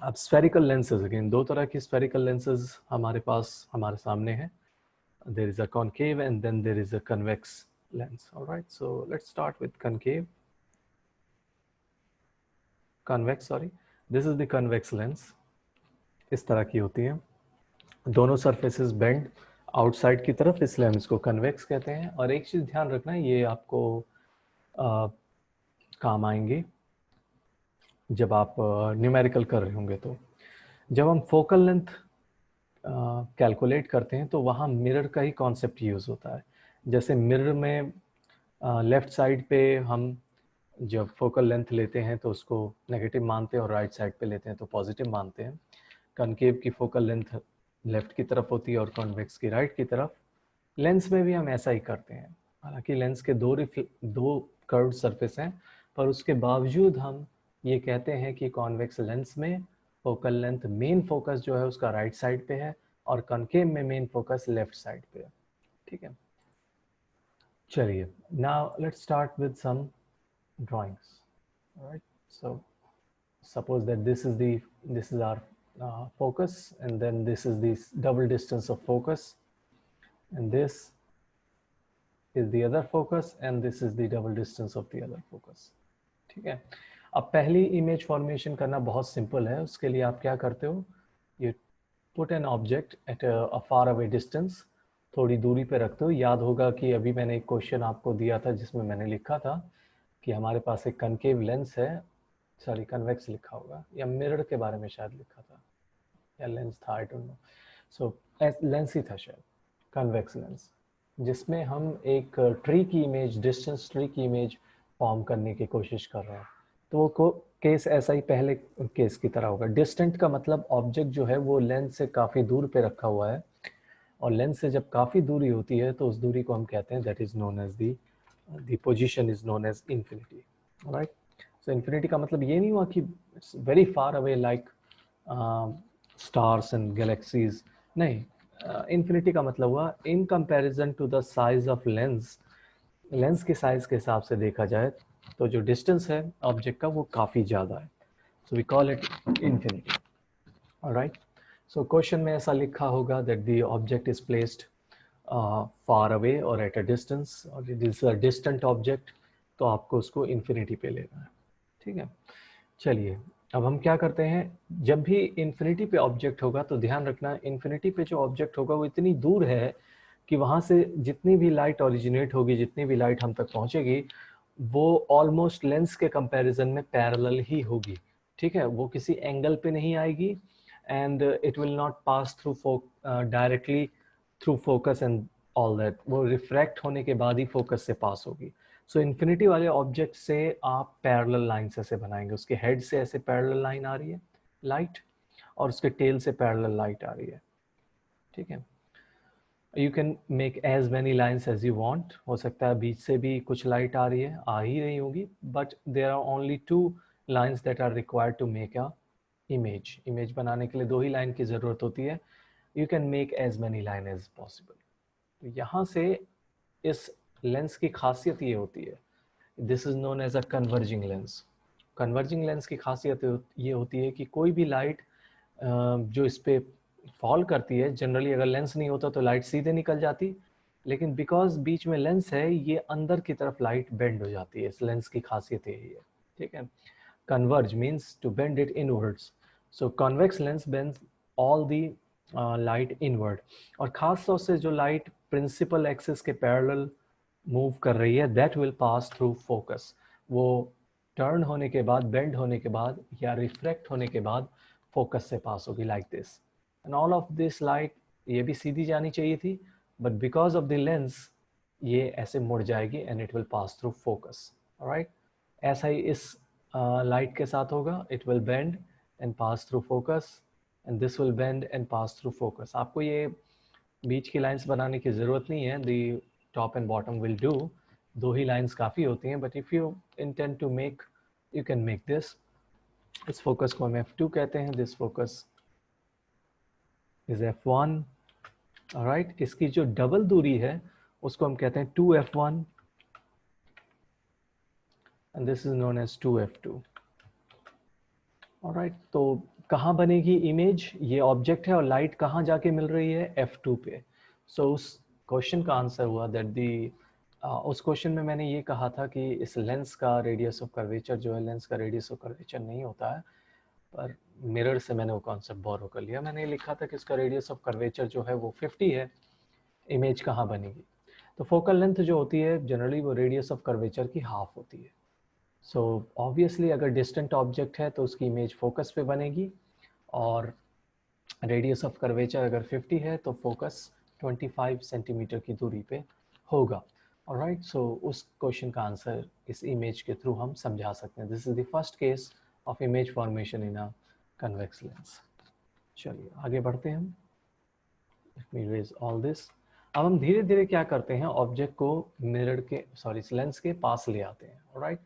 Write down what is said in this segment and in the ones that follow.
अब spherical lenses, again दो तरह की स्फेरिकल लेंसेज हमारे पास हमारे सामने है. There is a concave and then there is a convex lens. All right, so let's start with convex, sorry. This is the convex lens. इस तरह की होती है, दोनों सरफेसेस बेंड आउटसाइड की तरफ, इसलिए हम इसको कन्वेक्स कहते हैं. और एक चीज ध्यान रखना, ये आपको काम आएंगे जब आप न्यूमेरिकल कर रहे होंगे. तो जब हम फोकल लेंथ कैलकुलेट करते हैं तो वहाँ मिरर का ही कॉन्सेप्ट यूज होता है. जैसे मिरर में लेफ्ट साइड पे हम जब फोकल लेंथ लेते हैं तो उसको नेगेटिव मानते हैं और राइट साइड पे लेते हैं तो पॉजिटिव मानते हैं. कनकेव की फोकल लेंथ लेफ्ट की तरफ होती है और कॉन्वेक्स की राइट की तरफ. लेंस में भी हम ऐसा ही करते हैं. हालांकि लेंस के दो कर्व्ड सरफेस हैं, पर उसके बावजूद हम ये कहते हैं कि कॉन्वेक्स लेंस में फोकल लेंथ मेन फोकस जो है उसका राइट साइड पे है और कनकेव में मेन फोकस लेफ्ट साइड पे है. ठीक है, चलिए now let's start with some drawings. Alright, so suppose that this is our focus, and then this is the double distance of focus, and this is the other focus, and this is the double distance of the other focus. ठीक है, अब पहली image formation करना बहुत simple है. उसके लिए आप क्या करते हो, you put an object at a far away distance, थोड़ी दूरी पे रखते हो. याद होगा कि अभी मैंने एक क्वेश्चन आपको दिया था जिसमें मैंने लिखा था कि हमारे पास एक कनकेव लेंस है, सॉरी कन्वेक्स लिखा होगा, या मिरर के बारे में शायद लिखा था, या लेंस था, I don't know. So lens ही था शायद, कन्वेक्स लेंस, जिसमें हम एक ट्री की इमेज, डिस्टेंस ट्री की इमेज फॉर्म करने की कोशिश कर रहे हैं. तो वो केस ऐसा ही पहले केस की तरह होगा. डिस्टेंट का मतलब ऑब्जेक्ट जो है वो लेंस से काफ़ी दूर पे रखा हुआ है, और लेंस से जब काफ़ी दूरी होती है तो उस दूरी को हम कहते हैं, that is known as the position is known as infinity. Right, so infinity का मतलब ये नहीं हुआ कि it's very far away like stars and galaxies, नहीं. इन्फिनिटी का मतलब हुआ in comparison to the size of lens, lens के साइज के हिसाब से देखा जाए तो जो डिस्टेंस है ऑब्जेक्ट का वो काफ़ी ज़्यादा है. So we call it infinity. Alright, so question में ऐसा लिखा होगा that the object is placed far away और एट अ डिस्टेंस, और it is a distant object, तो आपको उसको इन्फिनिटी पे लेना है. ठीक है, चलिए अब हम क्या करते हैं, जब भी इन्फिनिटी पे ऑब्जेक्ट होगा तो ध्यान रखना, इन्फिनिटी पे जो ऑब्जेक्ट होगा वो इतनी दूर है कि वहाँ से जितनी भी लाइट ओरिजिनेट होगी, जितनी भी लाइट हम तक पहुँचेगी, वो ऑलमोस्ट लेंस के कंपैरिजन में पैरेलल ही होगी. ठीक है, वो किसी एंगल पे नहीं आएगी, and it will not pass through directly through focus and all that. वो रिफ्रैक्ट होने के बाद ही फोकस से पास होगी. सो इन्फिनिटी वाले ऑब्जेक्ट से आप पैरेलल लाइन ऐसे बनाएंगे, उसके हेड से ऐसे पैरेलल लाइन आ रही है लाइट, और उसके टेल से पैरेलल लाइट आ रही है. ठीक है, you can make as many lines as you want. हो सकता है बीच से भी कुछ लाइट आ रही है, आ ही रही होगी, but there are only two lines that are required to make a image. Image बनाने के लिए दो ही लाइन की ज़रूरत होती है. You can make as many line as possible. तो यहाँ से इस लेंस की खासियत ये होती है, this is known as a converging lens. Converging lens की खासियत ये होती है कि कोई भी लाइट जो इस पे फॉल करती है, जनरली अगर लेंस नहीं होता तो लाइट सीधे निकल जाती, लेकिन बिकॉज बीच में लेंस है, ये अंदर की तरफ लाइट बेंड हो जाती है. इस लेंस की खासियत यही है. ठीक है, converge means to bend it inwards. So convex lens bends all the light inward. और खास तौर से जो लाइट प्रिंसिपल एक्सिस के पैरेलल मूव कर रही है, that will pass through focus. वो टर्न होने के बाद, बेंड होने के बाद, या रिफ्लेक्ट होने के बाद फोकस से पास होगी, like this. And all of this light, ये भी सीधी जानी चाहिए थी, but because of the lens ये ऐसे मुड़ जाएगी and it will pass through focus. Alright, ऐसा ही इस लाइट के साथ होगा. It will bend and pass through focus, and this will bend and pass through focus. आपको ये बीच की लाइंस बनाने की ज़रूरत नहीं है, the top and bottom will do. दो ही लाइंस काफ़ी होती हैं, but if you intend to make, you can make this. इस फोकस को हम F2 कहते हैं, this focus is F1. Alright, इसकी जो डबल दूरी है उसको हम कहते हैं 2F1, and this is known as 2F2. Alright, तो कहाँ बनेगी इमेज? ये ऑब्जेक्ट है और लाइट कहाँ जाके मिल रही है? F2 पे। सो उस क्वेश्चन का आंसर हुआ दैट दी उस क्वेश्चन में मैंने ये कहा था कि इस लेंस का रेडियस ऑफ कर्वेचर जो है, लेंस का रेडियस ऑफ कर्वेचर नहीं होता है, पर मिरर से मैंने वो कॉन्सेप्ट बोरो कर लिया। मैंने लिखा था कि इसका रेडियस ऑफ कर्वेचर जो है वो 50 है, इमेज कहाँ बनेगी? तो फोकल लेंथ जो होती है जनरली वो रेडियस ऑफ कर्वेचर की हाफ होती है। सो ऑब्वियसली अगर डिस्टेंट ऑब्जेक्ट है तो उसकी इमेज फोकस पे बनेगी, और रेडियस ऑफ कर्वेचर अगर 50 है तो फोकस 25 सेंटीमीटर की दूरी पे होगा। ऑलराइट, सो उस क्वेश्चन का आंसर इस इमेज के थ्रू हम समझा सकते हैं। This is the first case of image formation in a convex lens. चलिए आगे बढ़ते हैं हम। Let me erase all this. अब हम धीरे धीरे क्या करते हैं, ऑब्जेक्ट को मिरर के लेंस के पास ले आते हैं। ऑलराइट,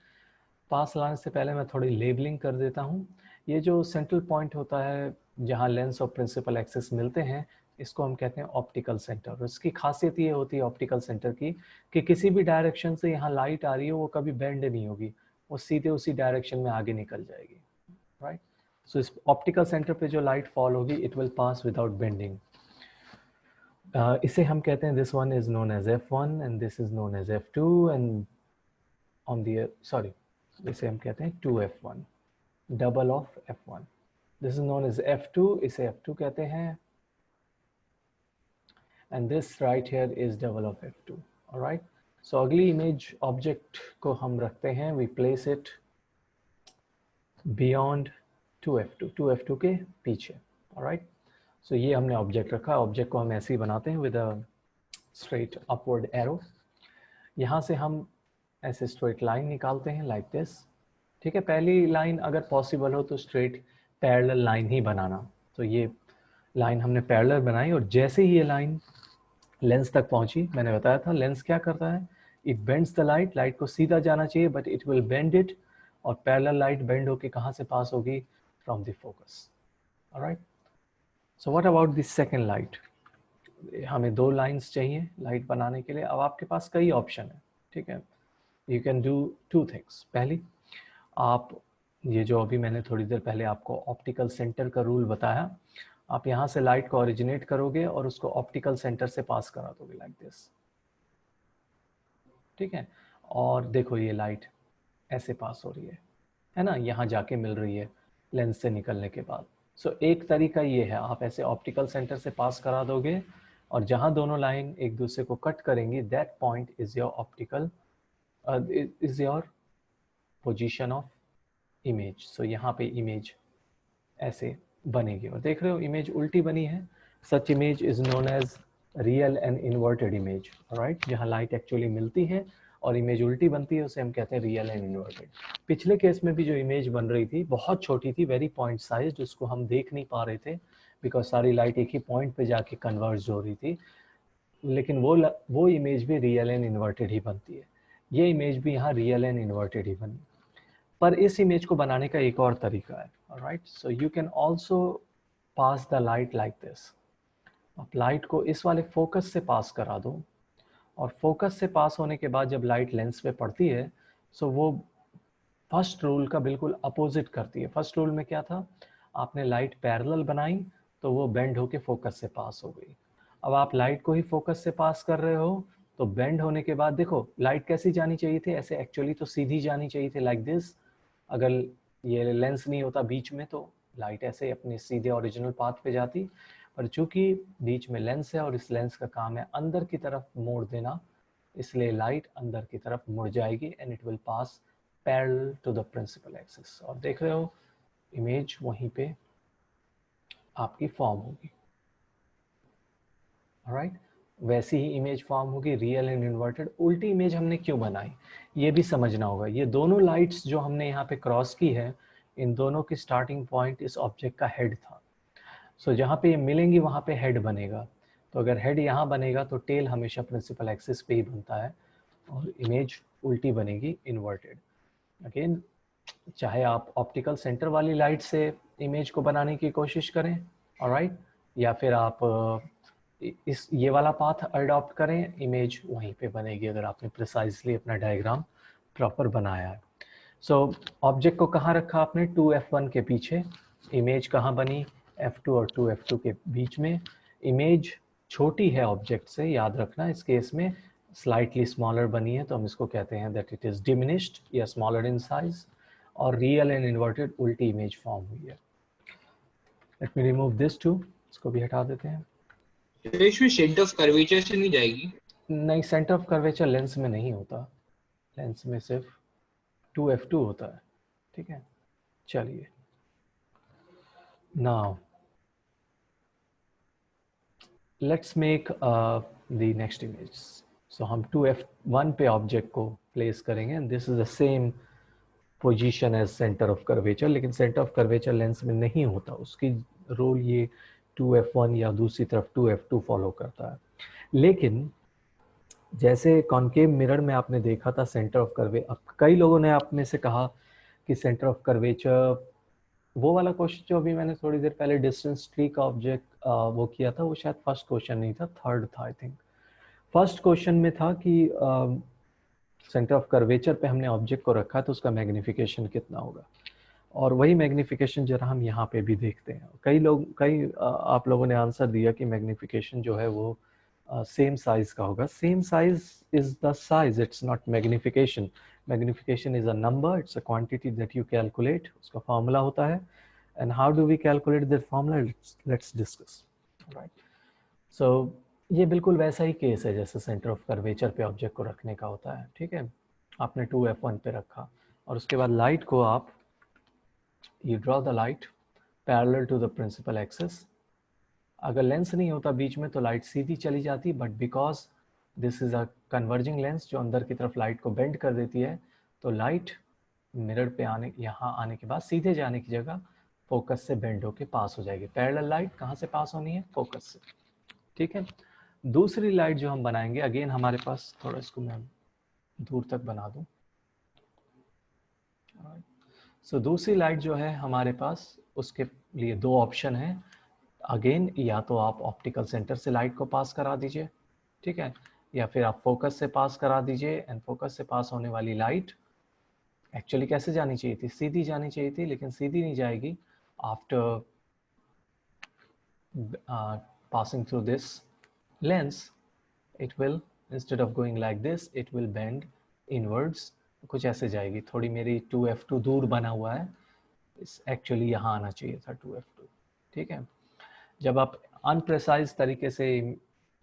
पास लाने से पहले मैं थोड़ी लेबलिंग कर देता हूँ। ये जो सेंट्रल पॉइंट होता है जहाँ लेंस और प्रिंसिपल एक्सिस मिलते हैं, इसको हम कहते हैं ऑप्टिकल सेंटर। इसकी खासियत ये होती है ऑप्टिकल सेंटर की कि किसी भी डायरेक्शन से यहाँ लाइट आ रही है वो कभी बेंड नहीं होगी, वो सीधे उसी डायरेक्शन में आगे निकल जाएगी। राइट, सो इस ऑप्टिकल सेंटर पे जो लाइट फॉल होगी it will pass without bending. इसे हम कहते हैं this one is known as F1 and this is known as F2 and on the sorry इसे हम कहते हैं 2F1, double of F1। This is known as F2, इसे F2 कहते हैं, and this right here is double of F2। Alright, so अगली image object को हम रखते हैं, we place it beyond 2F2, 2F2 के पीछे। ऑलराइट, सो ये हमने ऑब्जेक्ट रखा। ऑब्जेक्ट को हम ऐसे ही बनाते हैं with a straight upward arrow. यहाँ से हम ऐसे स्ट्रेट लाइन निकालते हैं लाइक दिस। ठीक है, पहली लाइन अगर पॉसिबल हो तो स्ट्रेट पैरेलल लाइन ही बनाना। तो ये लाइन हमने पैरेलल बनाई, और जैसे ही ये लाइन लेंस तक पहुंची, मैंने बताया था लेंस क्या करता है, it bends the light. Light को सीधा जाना चाहिए but it will bend it, और पैरेलल लाइट बेंड होके कहाँ से पास होगी? From the focus. Alright, so what about this second light? हमें दो लाइंस चाहिए लाइट बनाने के लिए। अब आपके पास कई ऑप्शन है। ठीक है, you can do two things. पहली, आप ये जो अभी मैंने थोड़ी देर पहले आपको ऑप्टिकल सेंटर का रूल बताया, आप यहाँ से लाइट को ओरिजिनेट करोगे और उसको ऑप्टिकल सेंटर से पास करा दोगे लाइक दिस। ठीक है, और देखो ये लाइट ऐसे पास हो रही है ना, यहाँ जाके मिल रही है लेंस से निकलने के बाद। सो एक तरीका ये है, आप ऐसे ऑप्टिकल सेंटर से पास करा दोगे, और जहाँ दोनों लाइन एक दूसरे को कट करेंगी, that point is your optical is your position of image. So यहाँ पे इमेज ऐसे बनेगी, और देख रहे हो इमेज उल्टी बनी है। Such image is known as real and inverted image. Right, जहाँ लाइट एक्चुअली मिलती है और इमेज उल्टी बनती है उसे हम कहते हैं रियल एंड इन्वर्टेड। पिछले केस में भी जो इमेज बन रही थी बहुत छोटी थी, वेरी पॉइंट साइज, जिसको हम देख नहीं पा रहे थे बिकॉज सारी लाइट एक ही पॉइंट पे जाके कन्वर्ज हो रही थी, लेकिन वो इमेज भी रियल एंड इन्वर्टेड ही बनती है। ये इमेज भी यहाँ रियल एंड इन्वर्टेड ही बनी। पर इस इमेज को बनाने का एक और तरीका है। Right, so you can also pass the light like this. आप लाइट को इस वाले फोकस से पास करा दो, और फोकस से पास होने के बाद जब लाइट लेंस पे पड़ती है, सो वो फर्स्ट रूल का बिल्कुल अपोजिट करती है। फर्स्ट रूल में क्या था, आपने लाइट पैरेलल बनाई तो वो बेंड होके फोकस से पास हो गई। अब आप लाइट को ही फोकस से पास कर रहे हो, तो बेंड होने के बाद देखो लाइट कैसी जानी चाहिए थी, ऐसे एक्चुअली तो सीधी जानी चाहिए थी लाइक दिस। अगर ये लेंस नहीं होता बीच में तो लाइट ऐसे अपने सीधे ओरिजिनल पाथ पे जाती, पर चूंकि बीच में लेंस है और इस लेंस का काम है अंदर की तरफ मोड़ देना, इसलिए लाइट अंदर की तरफ मुड़ जाएगी and it will pass parallel to the principal axis. और देख रहे हो इमेज वहीं पे आपकी फॉर्म होगी। ऑलराइट, वैसी ही इमेज फॉर्म होगी रियल एंड इन्वर्टेड। उल्टी इमेज हमने क्यों बनाई ये भी समझना होगा। ये दोनों लाइट्स जो हमने यहाँ पे क्रॉस की है, इन दोनों की स्टार्टिंग पॉइंट इस ऑब्जेक्ट का हेड था। सो जहाँ पे ये मिलेंगी वहाँ पे हेड बनेगा। तो अगर हेड यहाँ बनेगा तो टेल हमेशा प्रिंसिपल एक्सिस पे ही बनता है, और इमेज उल्टी बनेगी इन्वर्टेड। अगेन, चाहे आप ऑप्टिकल सेंटर वाली लाइट से इमेज को बनाने की कोशिश करें, ऑलराइट, या फिर आप इस ये वाला पाथ अडॉप्ट करें, इमेज वहीं पे बनेगी अगर आपने प्रिसाइजली अपना डायग्राम प्रॉपर बनाया है। सो ऑब्जेक्ट को कहाँ रखा आपने, 2f1 के पीछे, इमेज कहाँ बनी, f2 और 2f2 के बीच में। इमेज छोटी है ऑब्जेक्ट से, याद रखना इस केस में स्लाइटली स्मॉलर बनी है तो हम इसको कहते हैं दैट इट इज डिमिनिश्ड या स्मॉलर इन साइज, और रियल एंड इन्वर्टेड उल्टी इमेज फॉर्म हुई है। Let me remove this too, इसको भी हटा देते हैं। तो इसमें सेंटर ऑफ कर्वेचर से नहीं जाएगी? नहीं, सेंटर ऑफ कर्वेचर लेंस में नहीं होता, लेंस में सिर्फ 2f2 होता है, ठीक है। चलिए now let's make the next image. So हम 2f1 पे ऑब्जेक्ट को प्लेस करेंगे, this is the same position as centre of curvature, लेकिन सेंटर ऑफ कर्वेचर लेंस में नहीं होता, उसकी रोल ये 2f1 या दूसरी तरफ 2f2 फॉलो करता है। लेकिन जैसे कॉनकेव मिरर में आपने देखा था सेंटर ऑफ कर्वे, अब कई लोगों ने आप में से कहा कि सेंटर ऑफ कर्वेचर, वो वाला क्वेश्चन जो अभी मैंने थोड़ी देर पहले डिस्टेंस ट्री का ऑब्जेक्ट वो किया था, वो शायद फर्स्ट क्वेश्चन नहीं था, थर्ड था आई थिंक। फर्स्ट क्वेश्चन में था कि सेंटर ऑफ कर्वेचर पे हमने ऑब्जेक्ट को रखा तो उसका मैग्निफिकेशन कितना होगा, और वही मैग्निफिकेशन जरा हम यहाँ पे भी देखते हैं। कई आप लोगों ने आंसर दिया कि मैग्निफिकेशन जो है वो सेम साइज का होगा। Same size is the size, it's not magnification. Magnification is a number, it's a quantity that you calculate, उसका फॉर्मूला होता है। And how do we calculate that formula, let's discuss, right. So ये बिल्कुल वैसा ही case है जैसे centre of curvature पे ऑब्जेक्ट को रखने का होता है, ठीक है। आपने 2f1 पे रखा और उसके बाद लाइट को आप, you draw the light parallel to the principal axis। अगर लेंस नहीं होता बीच में तो लाइट सीधी चली जाती, but because this is a converging lens जो अंदर की तरफ लाइट को बेंड कर देती है, तो लाइट मिरर पे आने, यहाँ आने के बाद सीधे जाने की जगह फोकस से बेंड होके पास हो जाएगी। पैरेलल लाइट कहाँ से पास होनी है, फोकस से, ठीक है। दूसरी लाइट जो हम बनाएंगे, अगेन हमारे पास, थोड़ा इसको मैं दूर तक बना दूं। सो दूसरी लाइट जो है हमारे पास, उसके लिए दो ऑप्शन है। अगेन या तो आप ऑप्टिकल सेंटर से लाइट को पास करा दीजिए, ठीक है, या फिर आप फोकस से पास करा दीजिए। एंड फोकस से पास होने वाली लाइट एक्चुअली कैसे जानी चाहिए थी, सीधी जानी चाहिए थी, लेकिन सीधी नहीं जाएगी। After passing through this lens, it will, instead of going like this, it will bend inwards, कुछ ऐसे जाएगी। थोड़ी मेरी 2f2 दूर बना हुआ है, इस एक्चुअली यहाँ आना चाहिए था 2f2, ठीक है। जब आप अनप्रेसाइज तरीके से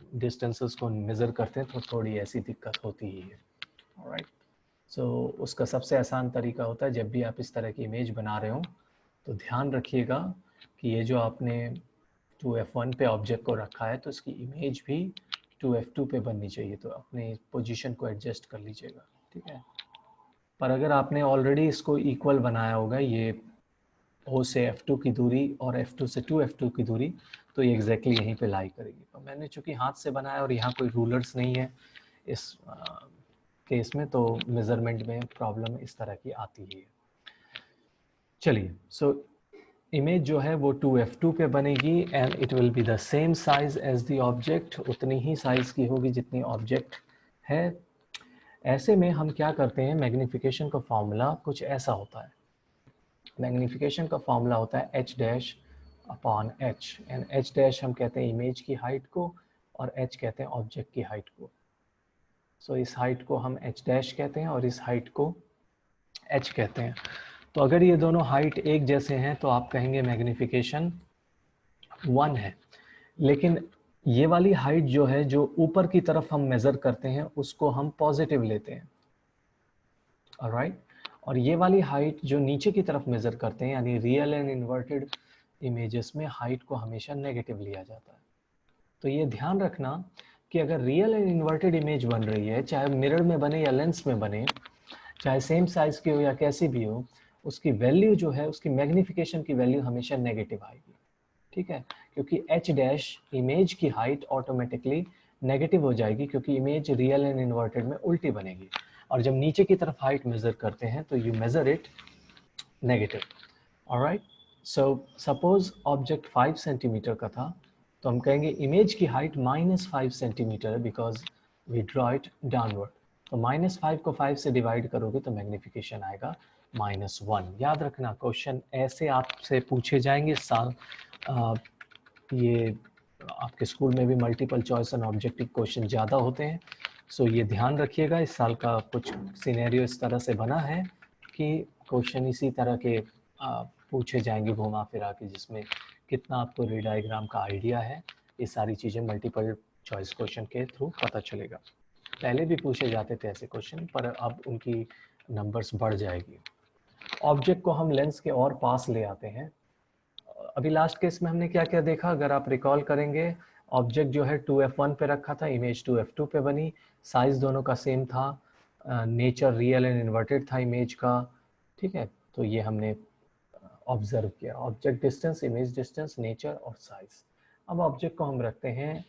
डिस्टेंसेस को मेज़र करते हैं तो थोड़ी ऐसी दिक्कत होती ही है, ऑलराइट। सो उसका सबसे आसान तरीका होता है, जब भी आप इस तरह की इमेज बना रहे हो तो ध्यान रखिएगा कि ये जो आपने 2f1 पे ऑब्जेक्ट को रखा है तो इसकी इमेज भी 2f2 पे बननी चाहिए, तो अपने पोजीशन को एडजस्ट कर लीजिएगा, ठीक है। पर अगर आपने ऑलरेडी इसको इक्वल बनाया होगा, ये O से F2 की दूरी और F2 से 2F2 की दूरी, तो ये एग्जैक्टली यहीं पे लाई करेगी। तो मैंने चूंकि हाथ से बनाया और यहाँ कोई रूलर्स नहीं है इस केस में, तो मेजरमेंट में प्रॉब्लम इस तरह की आती है। चलिए, सो इमेज जो है वो 2f2 पे बनेगी and it will be the same size as the object, उतनी ही साइज की होगी जितनी ऑब्जेक्ट है। ऐसे में हम क्या करते हैं, मैग्नीफिकेशन का फॉर्मूला कुछ ऐसा होता है। मैग्नीफिकेशन का फॉर्मूला होता है h dash upon h, and h dash हम कहते हैं इमेज की हाइट को और h कहते हैं ऑब्जेक्ट की हाइट को। सो इस हाइट को हम h डैश कहते हैं और इस हाइट को h कहते हैं। तो अगर ये दोनों हाइट एक जैसे हैं तो आप कहेंगे मैग्नीफिकेशन 1 है। लेकिन ये वाली हाइट जो है, जो ऊपर की तरफ हम मेजर करते हैं, उसको हम पॉजिटिव लेते हैं, ऑलराइट। और ये वाली हाइट जो नीचे की तरफ मेजर करते हैं, यानी रियल एंड इन्वर्टेड इमेजेस में हाइट को हमेशा नेगेटिव लिया जाता है। तो ये ध्यान रखना कि अगर रियल एंड इन्वर्टेड इमेज बन रही है, चाहे मिरर में बने या लेंस में बने, चाहे सेम साइज की हो या कैसी भी हो, उसकी वैल्यू जो है, उसकी मैग्नीफिकेशन की वैल्यू हमेशा नेगेटिव आएगी, ठीक है। क्योंकि h डैश इमेज की हाइट ऑटोमेटिकली नेगेटिव हो जाएगी, क्योंकि इमेज रियल एंड इन्वर्टेड में उल्टी बनेगी। और जब नीचे की तरफ हाइट मेजर करते हैं तो you measure it negative, alright. So suppose object 5 centimetre का था, तो हम कहेंगे इमेज की हाइट -5 सेंटीमीटर है, because we draw it downward. तो -5 को 5 से डिवाइड करोगे तो मैग्नीफिकेशन आएगा -1। याद रखना क्वेश्चन ऐसे आपसे पूछे जाएंगे साल ये आपके स्कूल में भी multiple choice and objective question ज़्यादा होते हैं। सो ये ध्यान रखिएगा, इस साल का कुछ सिनेरियो इस तरह से बना है कि क्वेश्चन इसी तरह के पूछे जाएंगे घुमा फिरा के, जिसमें कितना आपको रे डायग्राम का आइडिया है, ये सारी चीज़ें मल्टीपल चॉइस क्वेश्चन के थ्रू पता चलेगा। पहले भी पूछे जाते थे ऐसे क्वेश्चन, पर अब उनकी नंबर्स बढ़ जाएगी। ऑब्जेक्ट को हम लेंस के और पास ले आते हैं। अभी लास्ट केस में हमने क्या क्या देखा, अगर आप रिकॉल करेंगे, ऑब्जेक्ट जो है 2f1 पे रखा था, इमेज 2f2 पे बनी, साइज दोनों का सेम था, नेचर रियल एंड इन्वर्टेड था इमेज का, ठीक है। तो ये हमने ऑब्जर्व किया, object distance, image distance, nature और साइज। अब ऑब्जेक्ट को हम रखते हैं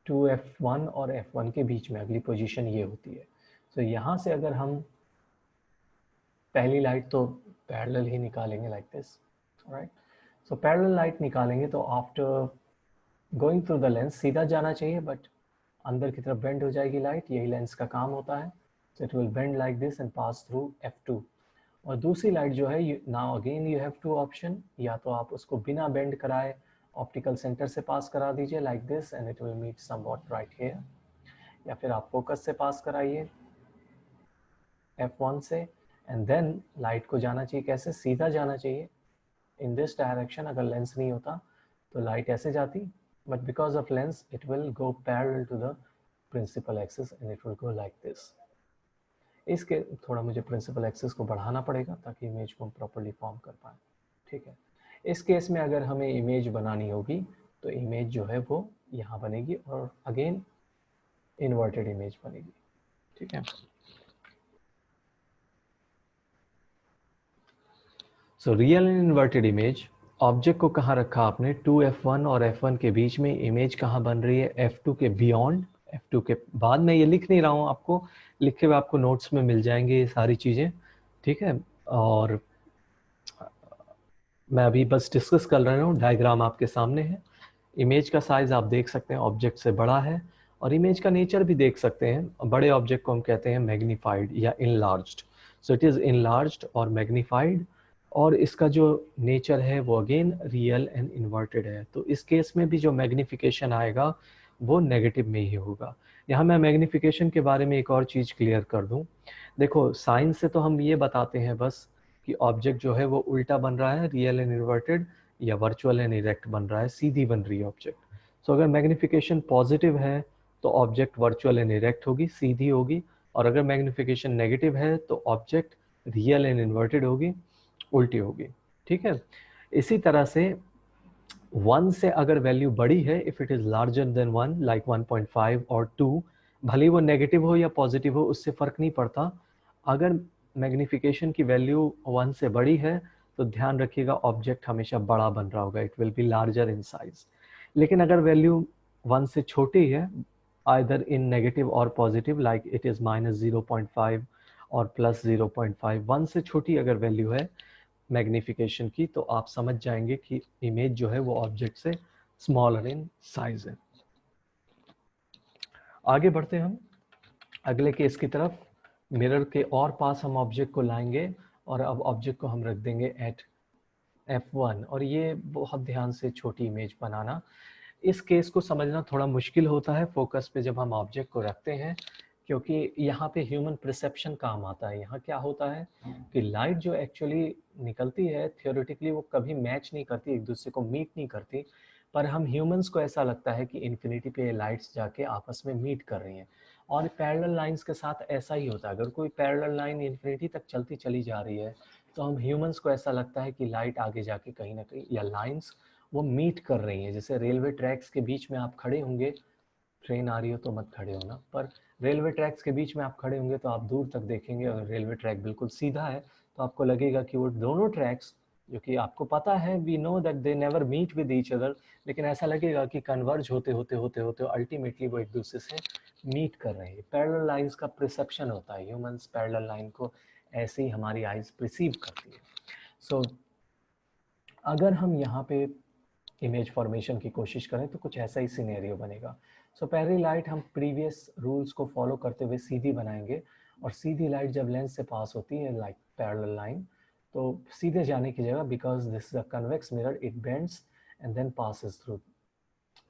2f1 और f1 के बीच में, अगली पोजीशन ये होती है। तो यहाँ से अगर हम पहली लाइट तो पैरेलल ही निकालेंगे like this, right. So parallel light निकालेंगे तो after going through the lens सीधा जाना चाहिए, बट अंदर की तरफ बेंड हो जाएगी लाइट, यही लेंस का काम होता है। So it will bend like this and pass through f2। और दूसरी लाइट जो है, now again you have two option, या तो आप उसको बिना बेंड कराए ऑप्टिकल सेंटर से पास करा दीजिए like this and it will meet somewhat right here, या फिर आप फोकस से पास कराइए f1 से, एंड देन लाइट को जाना चाहिए कैसे, सीधा जाना चाहिए इन दिस डायरेक्शन। अगर लेंस नहीं होता तो लाइट ऐसे जाती, but because of lens it will go parallel to the principal axis and it will go like this. इसके थोड़ा मुझे प्रिंसिपल एक्सिस को बढ़ाना पड़ेगा ताकि इमेज को हम प्रॉपर्ली फॉर्म कर पाए, ठीक है। इस केस में अगर हमें इमेज बनानी होगी तो इमेज जो है वो यहाँ बनेगी और अगेन इन्वर्टेड इमेज बनेगी, ठीक है। So real and inverted image, object को कहाँ रखा आपने, 2f1 और f1 के बीच में, इमेज कहाँ बन रही है, f2 के बियॉन्ड, f2 के बाद। मैं ये लिख नहीं रहा हूँ, आपको लिखे हुए आपको नोट्स में मिल जाएंगे ये सारी चीज़ें, ठीक है। और मैं अभी बस डिस्कस कर रहा हूँ, डायग्राम आपके सामने है। इमेज का साइज आप देख सकते हैं ऑब्जेक्ट से बड़ा है, और इमेज का नेचर भी देख सकते हैं। बड़े ऑब्जेक्ट को हम कहते हैं मैग्नीफाइड या enlarged. So it is enlarged और मैग्नीफाइड, और इसका जो नेचर है वो अगेन रियल एंड इन्वर्टेड है। तो इस केस में भी जो मैग्निफिकेशन आएगा वो नेगेटिव में ही होगा। यहाँ मैं मैग्निफिकेशन के बारे में एक और चीज़ क्लियर कर दूँ। देखो साइंस से तो हम ये बताते हैं बस कि ऑब्जेक्ट जो है वो उल्टा बन रहा है, रियल एंड इन्वर्टेड, या वर्चुअल एंड इरेक्ट बन रहा है, सीधी बन रही है ऑब्जेक्ट। सो अगर मैग्निफिकेशन पॉजिटिव है तो ऑब्जेक्ट वर्चुअल एंड इरेक्ट होगी, सीधी होगी, और अगर मैग्निफिकेशन नेगेटिव है तो ऑब्जेक्ट रियल एंड इन्वर्टेड होगी, उल्टी होगी, ठीक है। इसी तरह से 1 से अगर वैल्यू बड़ी है, if it is larger than 1 like 1.5 और 2, भले वो नेगेटिव हो या पॉजिटिव हो उससे फर्क नहीं पड़ता। अगर मैग्निफिकेशन की वैल्यू 1 से बड़ी है तो ध्यान रखिएगा ऑब्जेक्ट हमेशा बड़ा बन रहा होगा, it will be larger in size. लेकिन अगर वैल्यू 1 से छोटी है, आइदर इन नेगेटिव और पॉजिटिव, लाइक इट इज -0.5 और +0.5, 1 से छोटी अगर वैल्यू है मैग्निफिकेशन की, तो आप समझ जाएंगे कि इमेज जो है वो ऑब्जेक्ट से स्मॉलर इन साइज है। आगे बढ़ते हैं हम अगले केस की तरफ। मिरर के और पास हम ऑब्जेक्ट को लाएंगे, और अब ऑब्जेक्ट को हम रख देंगे एट f1, और ये बहुत ध्यान से छोटी इमेज बनाना। इस केस को समझना थोड़ा मुश्किल होता है फोकस पे जब हम ऑब्जेक्ट को रखते हैं, क्योंकि यहाँ पे ह्यूमन परसेप्शन काम आता है। यहाँ क्या होता है कि लाइट जो एक्चुअली निकलती है थियोरेटिकली वो कभी मैच नहीं करती, एक दूसरे को मीट नहीं करती, पर हम ह्यूमंस को ऐसा लगता है कि इन्फिनिटी पे लाइट्स जाके आपस में मीट कर रही हैं। और पैरेलल लाइंस के साथ ऐसा ही होता है, अगर कोई पैरेलल लाइन इन्फिनिटी तक चलती चली जा रही है तो हम ह्यूमंस को ऐसा लगता है कि लाइट आगे जाके कहीं ना कहीं, या लाइंस वो मीट कर रही हैं। जैसे रेलवे ट्रैक्स के बीच में आप खड़े होंगे, ट्रेन आ रही हो तो मत खड़े होना, पर रेलवे ट्रैक्स के बीच में आप खड़े होंगे तो आप दूर तक देखेंगे, अगर रेलवे ट्रैक बिल्कुल सीधा है तो आपको लगेगा कि वो दोनों ट्रैक्स, जो कि आपको पता है, we know that they never meet with each other, लेकिन ऐसा लगेगा कि कन्वर्ज होते होते होते होते अल्टीमेटली वो एक दूसरे से मीट कर रहे हैं। पैरेलल लाइंस का परसेप्शन होता है, ह्यूमंस पैरेलल लाइन को ऐसे ही हमारी आइज रिसीव करती है। सो अगर हम यहाँ पे इमेज फॉर्मेशन की कोशिश करें तो कुछ ऐसा ही सिनेरियो बनेगा। सो पहली लाइट हम प्रीवियस रूल्स को फॉलो करते हुए सीधी बनाएंगे, और सीधी लाइट जब लेंस से पास होती है लाइक पैरेलल लाइन, तो सीधे जाने की जगह, because this is a convex mirror, it bends and then passes through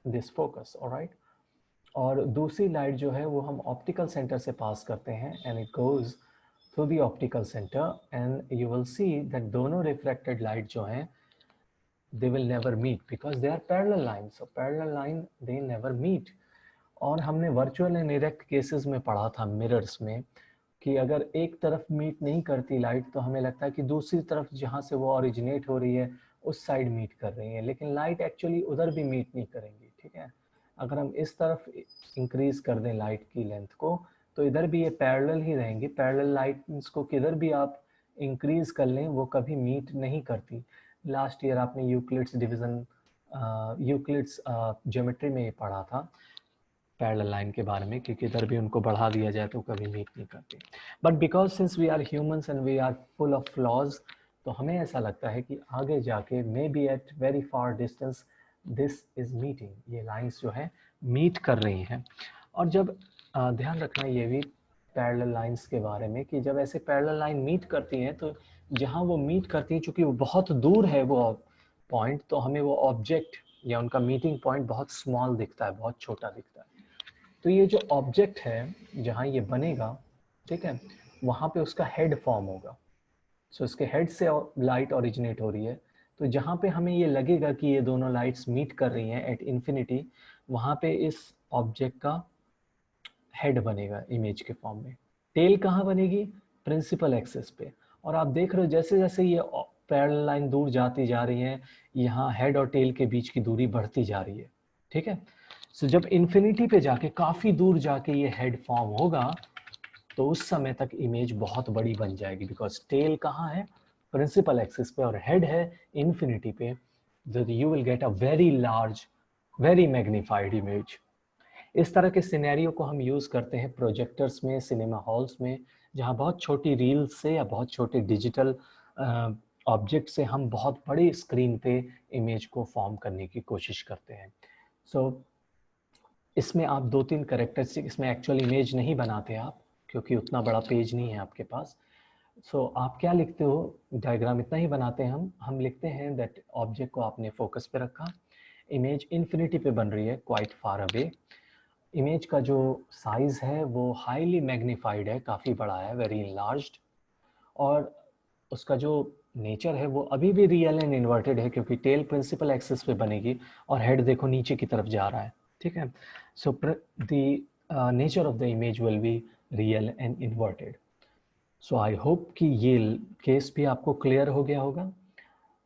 this focus, alright. और दूसरी लाइट जो है वो हम ऑप्टिकल सेंटर से पास करते हैं and it goes through the optical centre, and you will see that दोनों रिफ्लेक्टेड लाइट जो हैं they will never meet because they are parallel lines, so parallel line they never meet। और हमने virtual and direct cases में पढ़ा था mirrors में कि अगर एक तरफ मीट नहीं करती लाइट तो हमें लगता है कि दूसरी तरफ जहाँ से वो ओरिजिनेट हो रही है उस साइड मीट कर रही है, लेकिन लाइट एक्चुअली उधर भी मीट नहीं करेंगी, ठीक है। अगर हम इस तरफ इंक्रीज कर दें लाइट की लेंथ को तो इधर भी ये पैरेलल ही रहेंगी। पैरेलल लाइट्स को किधर भी आप इंक्रीज कर लें वो कभी मीट नहीं करती। लास्ट ईयर आपने यूक्लिड्स डिवीजन यूक्लिड्स ज्योमेट्री में ये पढ़ा था पैरेलल लाइन के बारे में, क्योंकि इधर भी उनको बढ़ा दिया जाए तो कभी मीट नहीं करती। But because since we are humans and we are full of flaws, तो हमें ऐसा लगता है कि आगे जाके maybe at very far distance this is meeting, ये लाइंस जो है मीट कर रही हैं। और जब ध्यान रखना ये भी पैरेलल लाइंस के बारे में कि जब ऐसे पैरेलल लाइन मीट करती हैं तो जहाँ वो मीट करती हैं चूंकि वो बहुत दूर है वो पॉइंट, तो हमें वो ऑब्जेक्ट या उनका मीटिंग पॉइंट बहुत स्मॉल दिखता है, बहुत छोटा दिखता है। तो ये जो ऑब्जेक्ट है जहाँ ये बनेगा, ठीक है, वहाँ पे उसका हेड फॉर्म होगा। सो इसके हेड से लाइट ओरिजिनेट हो रही है, तो जहाँ पे हमें ये लगेगा कि ये दोनों लाइट्स मीट कर रही हैं एट इन्फिनिटी, वहाँ पे इस ऑब्जेक्ट का हेड बनेगा इमेज के फॉर्म में। टेल कहाँ बनेगी? प्रिंसिपल एक्सिस पे। और आप देख रहे हो जैसे जैसे ये पैरेलल लाइन दूर जाती जा रही है, यहाँ हेड और टेल के बीच की दूरी बढ़ती जा रही है, ठीक है। सो जब इन्फिनिटी पे जाके काफी दूर जाके ये हेड फॉर्म होगा तो उस समय तक इमेज बहुत बड़ी बन जाएगी, बिकॉज टेल कहाँ है? प्रिंसिपल एक्सिस पे, और हेड है इन्फिनिटी पे। You will get a very large, very magnified image. इस तरह के सिनेरियो को हम यूज़ करते हैं प्रोजेक्टर्स में, सिनेमा हॉल्स में, जहाँ बहुत छोटी रील्स से या बहुत छोटे डिजिटल ऑब्जेक्ट से हम बहुत बड़ी स्क्रीन पे इमेज को फॉर्म करने की कोशिश करते हैं। सो इसमें आप 2-3 करेक्टरिस्टिक, इसमें एक्चुअल इमेज नहीं बनाते आप क्योंकि उतना बड़ा पेज नहीं है आपके पास। सो आप क्या लिखते हो? डायग्राम इतना ही बनाते हैं हम लिखते हैं दैट ऑब्जेक्ट को आपने फोकस पे रखा, इमेज इन्फिनिटी पे बन रही है, क्वाइट फार अवे। इमेज का जो साइज है वो हाईली मैग्नीफाइड है, काफ़ी बड़ा है, वेरी इनलार्ज्ड। और उसका जो नेचर है वो अभी भी रियल एंड इन्वर्टेड है क्योंकि टेल प्रिंसिपल एक्सिस पे बनेगी और हेड देखो नीचे की तरफ जा रहा है, ठीक है। So the nature of the image will be real and inverted. So I hope कि ये केस भी आपको क्लियर हो गया होगा।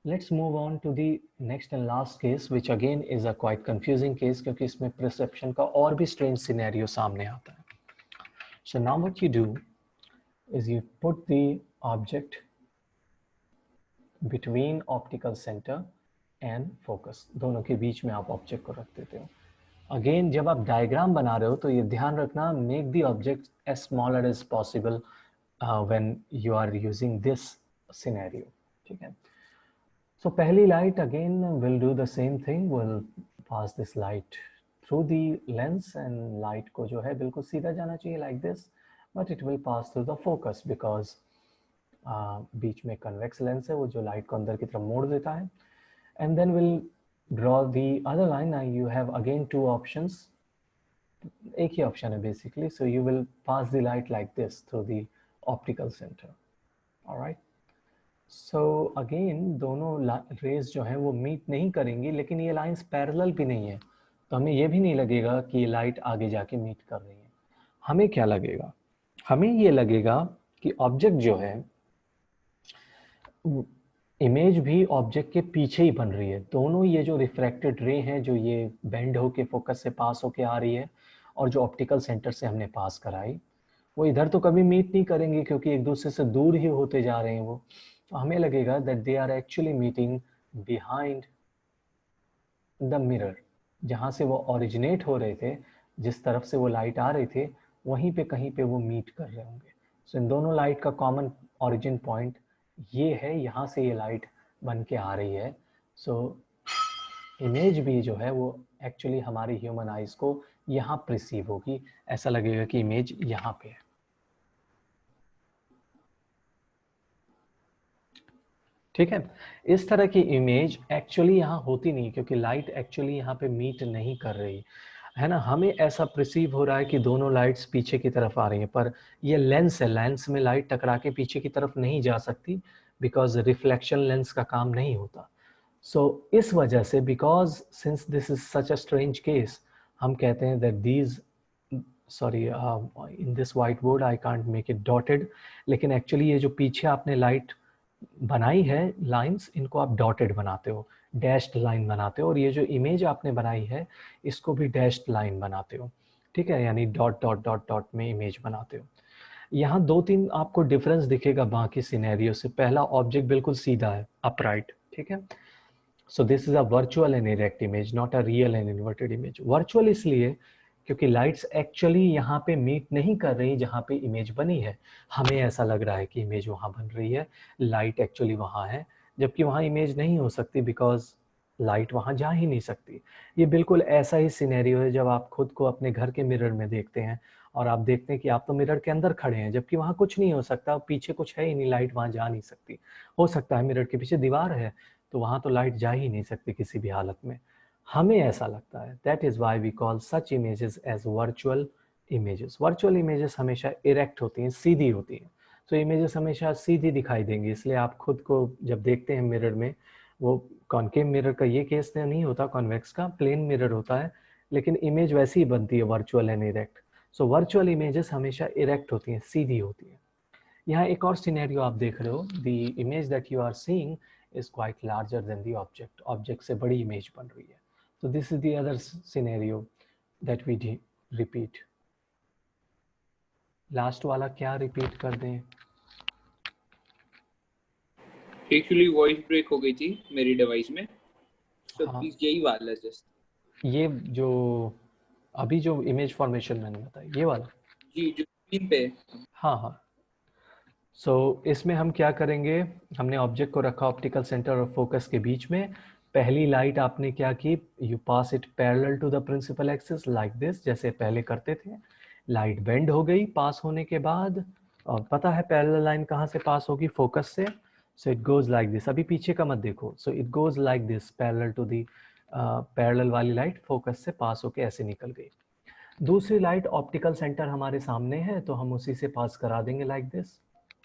Let's move on to the next and last case, which again is a quite confusing case क्योंकि इसमें perception का और भी strange scenario सामने आता है। So now what you do is you put the object between optical center and focus, दोनों के बीच में आप ऑब्जेक्ट को रख देते हो। अगेन जब आप डायग्राम बना रहे हो तो ये ध्यान रखना, make the object as smaller as possible when you are using this scenario, ठीक है। So पहली light again will do the same thing, will pass this light through the lens and light को जो है बिल्कुल सीधा जाना चाहिए like this, but it will pass through the focus because बीच में convex lens है वो जो light को अंदर की तरफ मोड़ देता है। And then we'll draw the other line. Now you have again two options, एक ही option है basically, so you will pass the light like this through the optical center, all right। So again दोनों raise जो हैं वो meet नहीं करेंगी, लेकिन ये लाइंस पैरेलल भी नहीं है, तो हमें ये भी नहीं लगेगा कि ये लाइट आगे जाके मीट कर रही है। हमें क्या लगेगा? हमें ये लगेगा कि ऑब्जेक्ट जो है, इमेज भी ऑब्जेक्ट के पीछे ही बन रही है। दोनों ये जो रिफ्रैक्टेड रे हैं जो ये बेंड होके फोकस से पास होके आ रही है और जो ऑप्टिकल सेंटर से हमने पास कराई, वो इधर तो कभी मीट नहीं करेंगे क्योंकि एक दूसरे से दूर ही होते जा रहे हैं वो। तो हमें लगेगा that they are actually meeting behind the mirror, जहाँ से वो ओरिजिनेट हो रहे थे, जिस तरफ से वो लाइट आ रहे थे वहीं पे कहीं पे वो मीट कर रहे होंगे। सो इन दोनों लाइट का कॉमन ओरिजिन पॉइंट ये है, यहाँ से ये लाइट बन के आ रही है। सो इमेज भी जो है वो एक्चुअली हमारी ह्यूमन आइज को यहाँ प्रिसीव होगी, ऐसा लगेगा कि इमेज यहाँ पे है। ठीक है। इस तरह की इमेज एक्चुअली यहाँ होती नहीं, क्योंकि लाइट एक्चुअली यहाँ पे मीट नहीं कर रही है ना। हमें ऐसा प्रिसीव हो रहा है कि दोनों लाइट्स पीछे की तरफ आ रही हैं, पर ये लेंस है, लेंस में लाइट टकरा के पीछे की तरफ नहीं जा सकती, बिकॉज रिफ्लेक्शन लेंस का काम नहीं होता। सो इस वजह से, because since this is such a strange case, हम कहते हैं that these, sorry in this white board I can't make it dotted, लेकिन एक्चुअली ये जो पीछे आपने लाइट बनाई है लाइंस, इनको आप डॉटेड बनाते हो, डैश्ड लाइन बनाते हो, और ये जो इमेज आपने बनाई है इसको भी डैश्ड लाइन बनाते हो। ठीक है, यानी डॉट डॉट डॉट डॉट में इमेज बनाते हो। यहाँ दो तीन आपको डिफरेंस दिखेगा बाकी सिनेरियो से। पहला, ऑब्जेक्ट बिल्कुल सीधा है, अपराइट। ठीक है, so this is a virtual and erect image, not a real and inverted image. Virtual इसलिए क्योंकि लाइट्स एक्चुअली यहाँ पे मीट नहीं कर रही जहाँ पे इमेज बनी है। हमें ऐसा लग रहा है कि इमेज वहाँ बन रही है, लाइट एक्चुअली वहाँ है, जबकि वहाँ इमेज नहीं हो सकती, बिकॉज लाइट वहाँ जा ही नहीं सकती। ये बिल्कुल ऐसा ही सिनेरियो है जब आप खुद को अपने घर के मिरर में देखते हैं और आप देखते हैं कि आप तो मिरर के अंदर खड़े हैं, जबकि वहाँ कुछ नहीं हो सकता, पीछे कुछ है ही नहीं, लाइट वहाँ जा नहीं सकती। हो सकता है मिरर के पीछे दीवार है, तो वहाँ तो लाइट जा ही नहीं सकती किसी भी हालत में। हमें ऐसा लगता है, that is why we call such images as virtual images. Virtual images हमेशा इरेक्ट होती हैं, सीधी होती हैं, तो इमेजेस हमेशा सीधी दिखाई देंगी। इसलिए आप खुद को जब देखते हैं मिरर में, वो कॉनकेव मिरर का ये केस नहीं होता, कॉन्वेक्स का प्लेन मिरर होता है, लेकिन इमेज वैसी ही बनती है, virtual and erect. So virtual images हमेशा इरेक्ट होती हैं, सीधी होती हैं। यहाँ एक और सिनेरियो आप देख रहे हो, the image that you are seeing is quite larger than the object, object से बड़ी इमेज बन रही है। तो this is the other scenario that we repeat. Last वाला क्या रिपीट कर दें? एक्चुअली वॉइस ब्रेक हो गई थी मेरी डिवाइस में, तो हाँ, प्लीज यही वाला जस्ट। ये जो अभी जो इमेज फॉर्मेशन मैंने बताया, ये वाला। जी, जो स्क्रीन पे। हाँ हाँ। सो इसमें हम क्या करेंगे, हमने ऑब्जेक्ट को रखा ऑप्टिकल सेंटर और फोकस के बीच में। पहली लाइट आपने क्या की, you pass it parallel to the principal axis like this, जैसे पहले करते थे। लाइट बेंड हो गई पास होने के बाद, और पता है पैरेलल लाइन कहाँ से पास होगी, फोकस से। So it goes like this, अभी पीछे का मत देखो। So it goes like this parallel to the, parallel वाली लाइट फोकस से पास होके ऐसे निकल गई। दूसरी लाइट ऑप्टिकल सेंटर हमारे सामने है, तो हम उसी से पास करा देंगे लाइक दिस।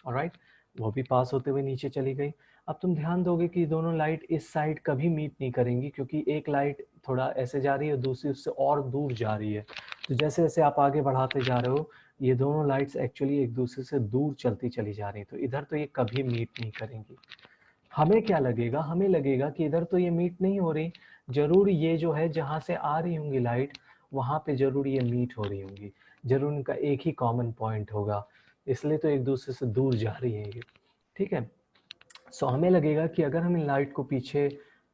ऑलराइट, वो भी पास होते हुए नीचे चली गई। अब तुम ध्यान दोगे कि दोनों लाइट इस साइड कभी मीट नहीं करेंगी, क्योंकि एक लाइट थोड़ा ऐसे जा रही है, दूसरी उससे और दूर जा रही है। तो जैसे जैसे आप आगे बढ़ाते जा रहे हो, ये दोनों लाइट्स एक्चुअली एक दूसरे से दूर चलती चली जा रही, तो इधर तो ये कभी मीट नहीं करेंगी। हमें क्या लगेगा, हमें लगेगा कि इधर तो ये मीट नहीं हो रही, जरूर ये जो है जहाँ से आ रही होंगी लाइट, वहाँ पे जरूर ये मीट हो रही होंगी, जरूर इनका एक ही कॉमन पॉइंट होगा, इसलिए तो एक दूसरे से दूर जा रही है ये। ठीक है, सो हमें लगेगा कि अगर हम इन लाइट को पीछे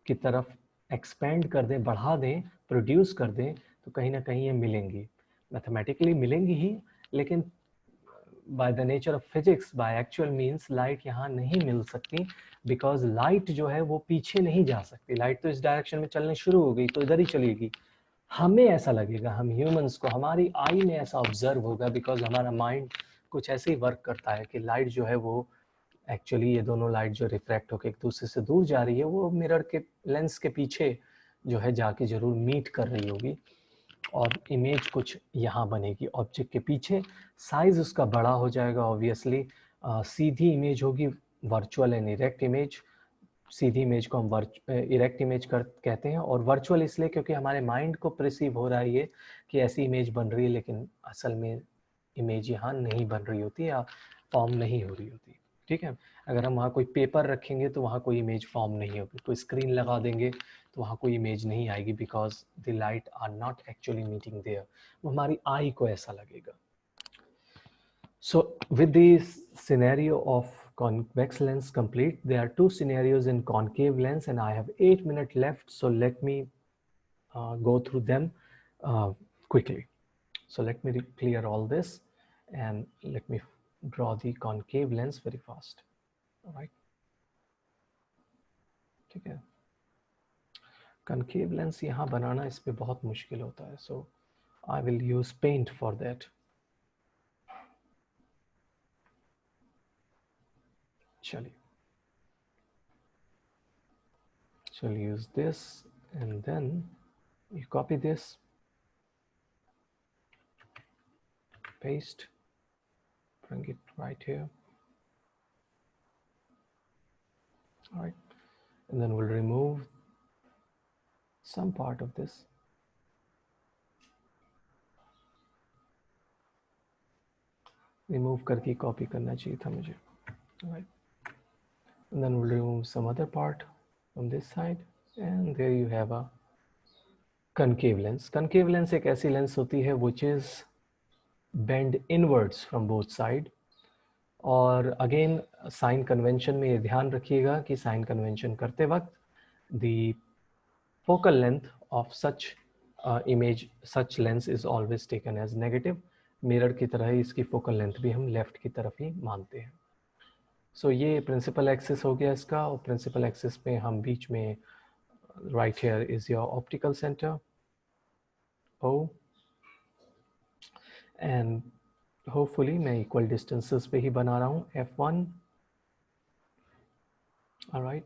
की तरफ एक्सपेंड कर दें, बढ़ा दें, प्रोड्यूस कर दें, तो कहीं ना कहीं ये मिलेंगी, मैथमेटिकली मिलेंगी ही, लेकिन by the nature of physics, by actual means light यहाँ नहीं मिल सकती, बिकॉज लाइट जो है वो पीछे नहीं जा सकती। लाइट तो इस डायरेक्शन में चलने शुरू हो गई तो इधर ही चलेगी। हमें ऐसा लगेगा, हम ह्यूमंस को, हमारी आई में ऐसा ऑब्जर्व होगा, बिकॉज हमारा माइंड कुछ ऐसे ही वर्क करता है कि लाइट जो है वो एक्चुअली, ये दोनों लाइट जो रिफ्रैक्ट होकर एक दूसरे से दूर जा रही है, वो मिरर के लेंस के पीछे जो है जाके जरूर मीट कर रही होगी, और इमेज कुछ यहाँ बनेगी ऑब्जेक्ट के पीछे। साइज उसका बड़ा हो जाएगा ऑब्वियसली, सीधी इमेज होगी, virtual and erect image. Sidhi image को हम इरेक्ट इमेज कहते हैं, और वर्चुअल इसलिए क्योंकि हमारे माइंड को प्रिसीव हो रहा है ये कि ऐसी इमेज बन रही है, लेकिन असल में इमेज यहाँ नहीं बन रही होती या फॉर्म नहीं हो रही होती। ठीक है, अगर हम वहाँ कोई पेपर रखेंगे तो वहाँ कोई इमेज फॉर्म नहीं होगी, कोई स्क्रीन लगा देंगे तो वहाँ कोई इमेज नहीं आएगी, because the light are not actually meeting there. वो हमारी आई को ऐसा लगेगा। So with the scenario of convex lens complete, there are two scenarios in concave lens, and I have 8 minutes left. So let me go through them quickly. So let me clear all this, and let me draw the concave lens very fast. All right. ठीक है, concave lens यहाँ बनाना इस पे बहुत मुश्किल होता है, so I will use paint for that. चलिए, So I'll use this, and then you copy this, paste, bring it right here. All right, and then we'll remove some part of this. Remove करके copy करना चाहिए था मुझे. All right, and then we'll remove some other part from this side, and there you have a concave lens. Concave lens एक ऐसी lens होती है which is bend inwards from both side. और अगेन साइन कन्वेंशन में ये ध्यान रखिएगा कि साइन कन्वेंशन करते वक्त the focal length of such image, such lens is always taken as negative. Mirror की तरह ही इसकी फोकल लेंथ भी हम लेफ्ट की तरफ ही मानते हैं. सो ये प्रिंसिपल एक्सिस हो गया इसका, और प्रिंसिपल एक्सिस में हम बीच में right here is your optical centre O, and hopefully मैं इक्वल डिस्टेंसेस पे ही बना रहा हूँ. F1, alright,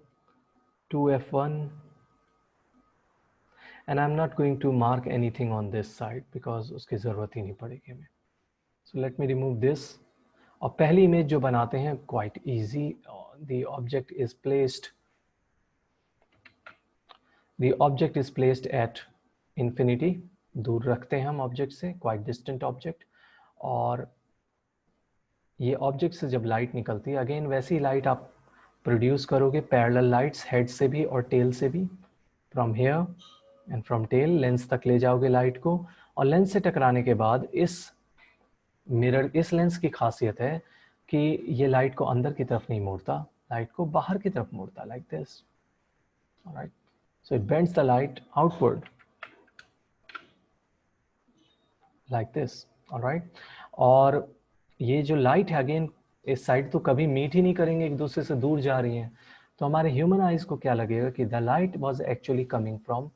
2F1, and I'm not going to mark anything on this side because उसकी ज़रूरत ही नहीं पड़ेगी हमें. So let me remove this. और पहली इमेज जो बनाते हैं quite easy. The object is placed at infinity. दूर रखते हैं हम ऑब्जेक्ट से, quite distant object. और ये ऑब्जेक्ट से जब लाइट निकलती है, अगेन वैसी लाइट आप प्रोड्यूस करोगे पैरेलल लाइट्स, हेड से भी और टेल से भी. From here and from tail lens तक ले जाओगे लाइट को, और लेंस से टकराने के बाद इस मिरर, इस लेंस की खासियत है कि ये लाइट को अंदर की तरफ नहीं मोड़ता, लाइट को बाहर की तरफ मोड़ता, like this. Alright, so it bends the light outward like this. Alright, और ये जो लाइट है अगेन इस साइड तो कभी मीट ही नहीं करेंगे, एक दूसरे से दूर जा रही हैं, तो हमारे ह्यूमन आइज को क्या लगेगा कि the light was actually coming from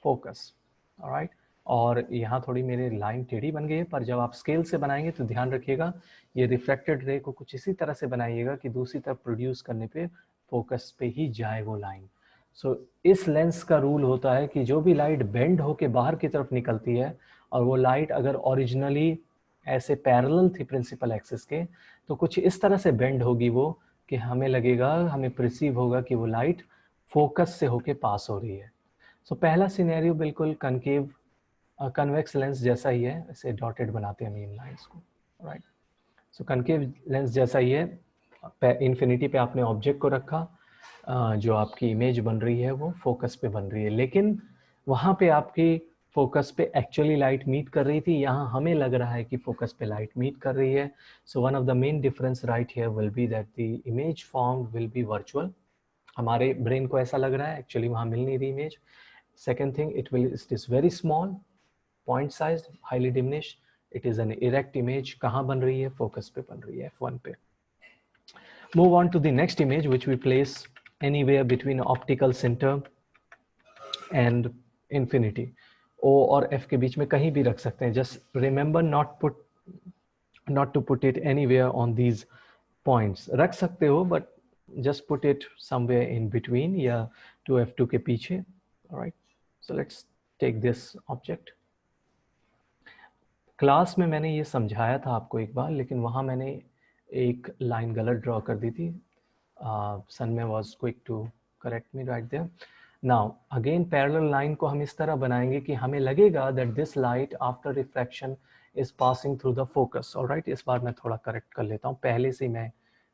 focus. Alright, और यहाँ थोड़ी मेरी लाइन टेढ़ी बन गई है, पर जब आप स्केल से बनाएंगे तो ध्यान रखिएगा ये रिफ्लेक्टेड रे को कुछ इसी तरह से बनाइएगा कि दूसरी तरफ प्रोड्यूस करने पे फोकस पे ही जाए वो लाइन. सो इस लेंस का रूल होता है कि जो भी लाइट बेंड होके बाहर की तरफ निकलती है, और वो लाइट अगर ओरिजिनली ऐसे पैरेलल थी प्रिंसिपल एक्सिस के, तो कुछ इस तरह से बेंड होगी वो कि हमें लगेगा, हमें परसीव होगा कि वो लाइट फोकस से होके पास हो रही है. सो पहला सिनेरियो बिल्कुल कनकेव कन्वेक्स लेंस जैसा ही है, इसे डॉटेड बनाते हैं हम इन लाइंस को. राइट, सो कनकेव लेंस जैसा ही है. इन्फिनिटी पे आपने ऑब्जेक्ट को रखा, जो आपकी इमेज बन रही है वो फोकस पे बन रही है, लेकिन वहाँ पे आपकी फोकस पे एक्चुअली लाइट मीट कर रही थी, यहाँ हमें लग रहा है कि फोकस पे लाइट मीट कर रही है. So one of the main difference right here will be that the image form will be virtual. हमारे ब्रेन को ऐसा लग रहा है, एक्चुअली वहाँ मिल नहीं रही image. Second thing, it is very small, point sized, highly diminished. It is an erect image. कहाँ बन रही है? फोकस पे बन रही है, F1 पे. Move on to the next image which we place anywhere between optical center and infinity. O और F के बीच में कहीं भी रख सकते हैं. Just remember not to put it anywhere on these points. रख सकते हो but just put it somewhere in between या 2F2 के पीछे. All right. So let's take this object. Class में मैंने ये समझाया था आपको एक बार, लेकिन वहाँ मैंने एक लाइन गलत ड्रॉ कर दी थी. Sunmay was quick to correct me right there. Now again parallel line को हम इस तरह बनाएंगे कि हमें लगेगा that this light after refraction is passing through the focus. All right, इस बार मैं थोड़ा करेक्ट कर लेता हूँ, पहले से मैं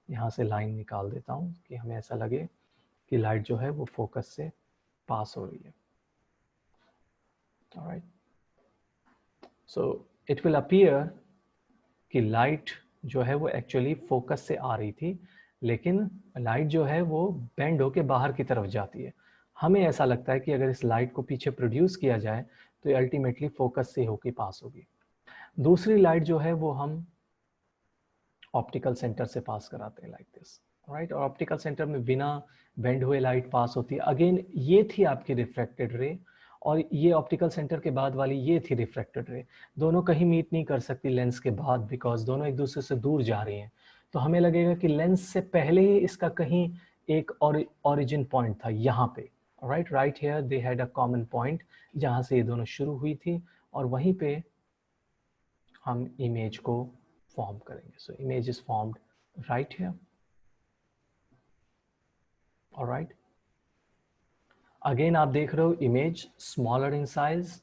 यहाँ से लाइन निकाल देता हूँ कि हमें ऐसा लगे कि लाइट जो है वो फोकस से पास हो रही है. All right, so it will appear कि लाइट जो है वो एक्चुअली फोकस से आ रही थी, लेकिन लाइट जो है वो बेंड होके बाहर की तरफ जाती है. हमें ऐसा लगता है कि अगर इस लाइट को पीछे प्रोड्यूस किया जाए तो ये अल्टीमेटली फोकस से होके पास होगी. दूसरी लाइट जो है वो हम ऑप्टिकल सेंटर से पास कराते हैं लाइक दिस. राइट, और ऑप्टिकल सेंटर में बिना बेंड हुए लाइट पास होती है. अगेन ये थी आपकी रिफ्लेक्टेड रे, और ये ऑप्टिकल सेंटर के बाद वाली ये थी रिफ्लेक्टेड रे. दोनों कहीं मीट नहीं कर सकती लेंस के बाद, बिकॉज दोनों एक दूसरे से दूर जा रही हैं. तो हमें लगेगा कि लेंस से पहले ही इसका कहीं एक ओरिजिन पॉइंट था यहाँ पे, right here they had a common point जहां से ये दोनों शुरू हुई थी और वहीं पे हम इमेज को फॉर्म करेंगे. So image is formed right here. Alright. Again आप देख रहे हो इमेज स्मॉलर इन साइज,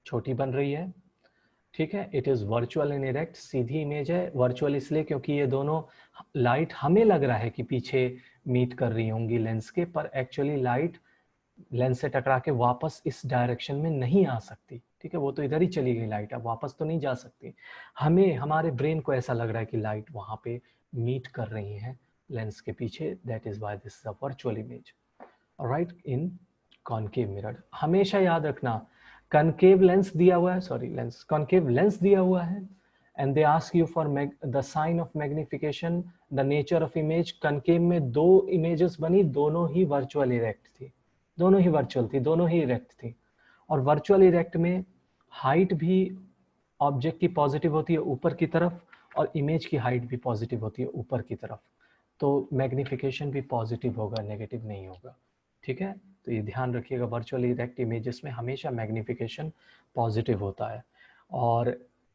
छोटी बन रही है. ठीक है. It is virtual and erect, Sidhi image है. वर्चुअल इसलिए क्योंकि ये दोनों लाइट हमें लग रहा है कि पीछे मीट कर रही होंगी लेंस के, पर एक्चुअली लाइट लेंस से टकरा के वापस इस डायरेक्शन में नहीं आ सकती. ठीक है. वो तो इधर ही चली गई लाइट, अब वापस तो नहीं जा सकती. हमें, हमारे ब्रेन को ऐसा लग रहा है कि लाइट वहां पे मीट कर रही है लेंस के पीछे. That is why this is a virtual image. Alright. In concave mirror हमेशा याद रखना, कनकेव लेंस दिया हुआ है, सॉरी लेंस, कॉनकेव लेंस दिया हुआ है and they ask you for the sign of magnification, the nature of image. Concave में दो इमेजेस बनी, दोनों ही वर्चुअल इरेक्ट थी, दोनों ही वर्चुअल थी, दोनों ही इरेक्ट थी. और वर्चुअल इरेक्ट में हाइट भी ऑब्जेक्ट की पॉजिटिव होती है ऊपर की तरफ और इमेज की हाइट भी पॉजिटिव होती है ऊपर की तरफ, तो मैग्निफिकेशन भी पॉजिटिव होगा, नेगेटिव नहीं होगा. ठीक है. तो ये ध्यान रखिएगा, वर्चुअल इरेक्ट इमेजेस में हमेशा मैग्निफिकेशन पॉजिटिव होता है. और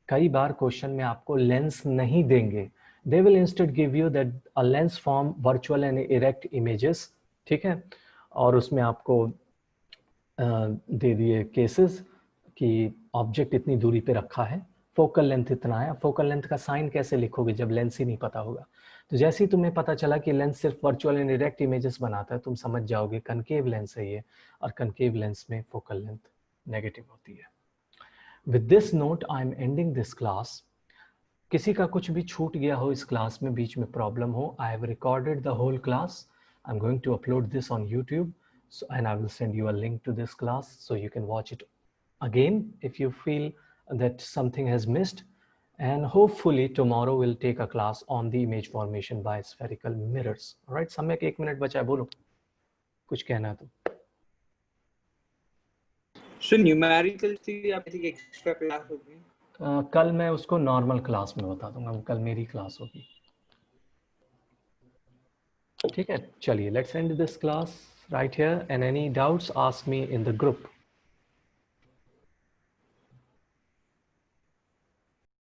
कई बार क्वेश्चन में आपको लेंस नहीं देंगे, they will instead give you that a lens form virtual and erect images. ठीक है. और उसमें आपको दे दिए केसेस कि ऑब्जेक्ट इतनी दूरी पे रखा है, फोकल लेंथ इतना है. फोकल लेंथ का साइन कैसे लिखोगे जब लेंस ही नहीं पता होगा. तो जैसे ही तुम्हें पता चला कि लेंस सिर्फ वर्चुअल एंड डायरेक्ट इमेजेस बनाता है, तुम समझ जाओगे कनकेव लेंस है ये, और कनकेव लेंस में फोकल लेंथ नेगेटिव होती है. With this note I am ending this class. किसी का कुछ भी छूट गया हो इस क्लास में, बीच में प्रॉब्लम हो, I have recorded the whole class. I am going to upload this on YouTube. So, and I will send you a link to this class so you can watch it again if you feel that something has missed. And hopefully tomorrow we'll take a class on the image formation by spherical mirrors. All right, सम्यक 1 minute बचा है, बोलो कुछ कहना है तो. So numerical की आप एक एक्स्ट्रा क्लास होगी? कल मैं उसको नॉर्मल क्लास में बता दूंगा, कल मेरी क्लास होगी. ठीक है. चलिए, let's end this class right here, and any doubts ask me in the group.